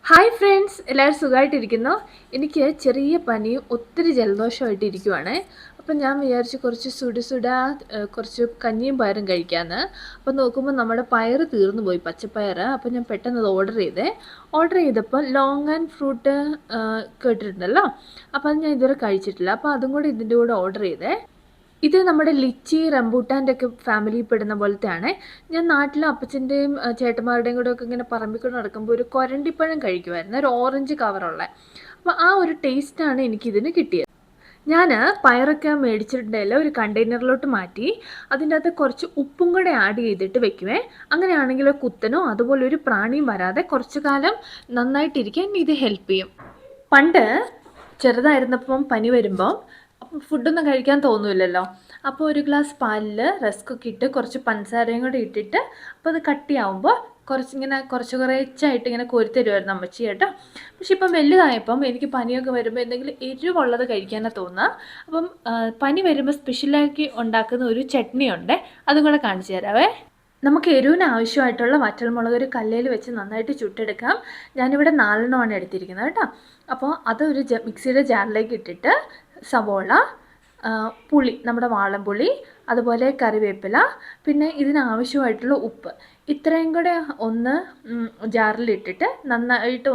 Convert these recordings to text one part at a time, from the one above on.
Hi friends, എല്ലാവരും സുഖമായിട്ടിരിക്കുന്നു. എനിക്ക് ചെറിയ പനിയും ഒത്തിരി ജലദോഷമായിട്ട് ഇരിക്കുവാണ്. അപ്പം ഞാൻ വിചാരിച്ചു കുറച്ച് കുറച്ച് കഞ്ഞിയും പയറും കഴിക്കാമെന്ന്. അപ്പം നോക്കുമ്പോൾ നമ്മുടെ പയർ തീർന്നു പോയി, പച്ചപ്പയർ. അപ്പം ഞാൻ പെട്ടെന്ന് അത് ഓർഡർ ചെയ്തപ്പോൾ ലോങ് ആൻഡ് ഫ്രൂട്ട് കേട്ടിട്ടുണ്ടല്ലോ. അപ്പം അത് ഞാൻ ഇതുവരെ കഴിച്ചിട്ടില്ല. അപ്പോൾ അതും കൂടി ഇതിൻ്റെ കൂടെ ഓർഡർ ചെയ്തേ. ഇത് നമ്മുടെ ലിച്ചി റംബൂട്ടാൻ്റെ ഒക്കെ ഫാമിലിയിൽ പെടുന്ന പോലത്തെയാണ്. ഞാൻ നാട്ടിലെ അപ്പച്ചൻ്റെയും ചേട്ടന്മാരുടെയും കൂടെ ഒക്കെ ഇങ്ങനെ പറമ്പിക്കൊണ്ട് നടക്കുമ്പോൾ ഒരു കൊരണ്ടിപ്പഴം കഴിക്കുമായിരുന്നു, ഒരു ഓറഞ്ച് കവറുള്ള. അപ്പോൾ ആ ഒരു ടേസ്റ്റാണ് എനിക്കിതിന് കിട്ടിയത്. ഞാൻ പയറൊക്കെ മേടിച്ചിട്ടുണ്ടെങ്കിൽ ഒരു കണ്ടെയ്നറിലോട്ട് മാറ്റി അതിൻ്റെ അകത്ത് കുറച്ച് ഉപ്പും കൂടെ ആഡ് ചെയ്തിട്ട് വെക്കുവേ. അങ്ങനെയാണെങ്കിൽ കുത്തനോ അതുപോലെ ഒരു പ്രാണിയും വരാതെ കുറച്ചു കാലം നന്നായിട്ടിരിക്കാൻ ഇത് ഹെൽപ്പ് ചെയ്യും. പണ്ട് ചെറുതായിരുന്നപ്പം പനി വരുമ്പോൾ അപ്പം ഫുഡൊന്നും കഴിക്കാൻ തോന്നില്ലല്ലോ. അപ്പോൾ ഒരു ഗ്ലാസ് പാലിൽ റസ്കൊക്കെ ഇട്ട് കുറച്ച് പഞ്ചസാരയും കൂടെ ഇട്ടിട്ട് അപ്പോൾ അത് കട്ടിയാവുമ്പോൾ കുറച്ചായിട്ട് ഇങ്ങനെ കോരിത്തരുമായിരുന്നു അമ്മച്ചി കേട്ടോ. പക്ഷെ ഇപ്പം വലുതായപ്പം എനിക്ക് പനിയൊക്കെ വരുമ്പോൾ എന്തെങ്കിലും എരിവുള്ളത് കഴിക്കാനാണ് തോന്നുക. അപ്പം പനി വരുമ്പോൾ സ്പെഷ്യലാക്കി ഉണ്ടാക്കുന്ന ഒരു ചട്നി ഉണ്ട്, അതും കൂടെ കാണിച്ചു തരാവേ. നമുക്ക് എരിവിന് ആവശ്യമായിട്ടുള്ള വറ്റൽമുളക് ഒരു കല്ലിൽ വെച്ച് നന്നായിട്ട് ചുട്ടെടുക്കാം. ഞാനിവിടെ 4 എടുത്തിരിക്കുന്നത് കേട്ടോ. അപ്പോൾ അത് ഒരു മിക്സിയുടെ ജാറിലേക്ക് ഇട്ടിട്ട് സവോള, പുളി, നമ്മുടെ വാളൻപുളി, അതുപോലെ കറിവേപ്പില, പിന്നെ ഇതിനാവശ്യമായിട്ടുള്ള ഉപ്പ്, ഇത്രയും കൂടെ ഒന്ന് ജാറിലിട്ടിട്ട് നന്നായിട്ട്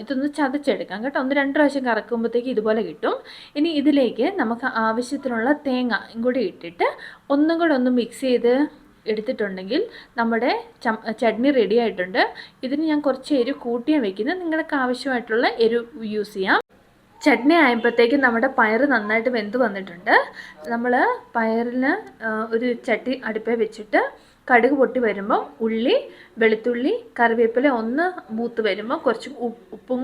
ഇതൊന്ന് ചതച്ചെടുക്കാം കേട്ടോ. 1-2 പ്രാവശ്യം കറക്കുമ്പോഴത്തേക്ക് ഇതുപോലെ കിട്ടും. ഇനി ഇതിലേക്ക് നമുക്ക് ആവശ്യത്തിനുള്ള തേങ്ങ കൂടി ഇട്ടിട്ട് ഒന്നും കൂടെ ഒന്ന് മിക്സ് ചെയ്ത് എടുത്തിട്ടുണ്ടെങ്കിൽ നമ്മുടെ ചട്നി റെഡി ആയിട്ടുണ്ട്. ഇതിന് ഞാൻ കുറച്ച് എരിവ് കൂട്ടിയാണ് വെക്കുന്നത്, നിങ്ങൾക്ക് ആവശ്യമായിട്ടുള്ള എരിവ് യൂസ് ചെയ്യാം. ചട്നി ആയപ്പോഴത്തേക്കും നമ്മുടെ പയർ നന്നായിട്ട് വെന്ത് വന്നിട്ടുണ്ട്. നമ്മൾ പയറിന് ഒരു ചട്ടി അടുപ്പേ വെച്ചിട്ട് കടുക് പൊട്ടി വരുമ്പോൾ ഉള്ളി, വെളുത്തുള്ളി, കറിവേപ്പില ഒന്ന് മൂത്ത് വരുമ്പോൾ കുറച്ച് ഉപ്പും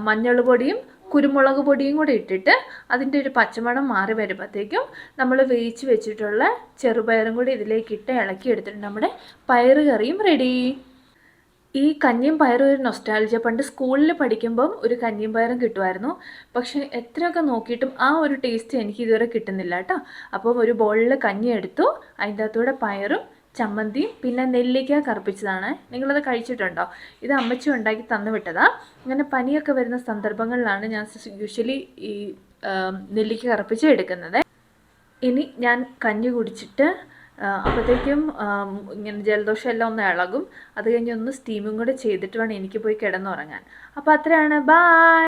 മഞ്ഞൾ പൊടിയും കുരുമുളക് പൊടിയും കൂടി ഇട്ടിട്ട് അതിൻ്റെ ഒരു പച്ചമണം മാറി വരുമ്പോഴത്തേക്കും നമ്മൾ വേവിച്ച് വെച്ചിട്ടുള്ള ചെറുപയറും കൂടി ഇതിലേക്ക് ഇട്ട് ഇളക്കി എടുത്തിട്ടുണ്ട്. നമ്മുടെ പയർ കറിയും റെഡി. ഈ കഞ്ഞിയും പയറും ഒരു നൊസ്റ്റാൾജിയ. പണ്ട് സ്കൂളിൽ പഠിക്കുമ്പം ഒരു കഞ്ഞിയും പയറും കിട്ടുമായിരുന്നു. പക്ഷേ എത്രയൊക്കെ നോക്കിയിട്ടും ആ ഒരു ടേസ്റ്റ് എനിക്ക് ഇതുവരെ കിട്ടുന്നില്ല കേട്ടോ. അപ്പം ഒരു ബോളിൽ കഞ്ഞി എടുത്തു, അതിൻ്റെ അകത്തൂടെ പയറും ചമ്മന്തിയും പിന്നെ നെല്ലിക്ക കറുപ്പിച്ചതാണ്. നിങ്ങളത് കഴിച്ചിട്ടുണ്ടോ? ഇത് അമ്മച്ചി ഉണ്ടാക്കി തന്നു വിട്ടതാണ്. അങ്ങനെ പനിയൊക്കെ വരുന്ന സന്ദർഭങ്ങളിലാണ് ഞാൻ യൂഷ്വലി ഈ നെല്ലിക്ക കറുപ്പിച്ച് എടുക്കുന്നത്. ഇനി ഞാൻ കഞ്ഞി കുടിച്ചിട്ട് അപ്പോഴത്തേക്കും ഇങ്ങനെ ജലദോഷം എല്ലാം ഒന്ന് ഇളകും. അത് കഴിഞ്ഞ് ഒന്ന് സ്റ്റീമും കൂടെ ചെയ്തിട്ട് വേണം എനിക്ക് പോയി കിടന്നുറങ്ങാൻ. അപ്പോൾ അത്രയാണ്. ബായ്.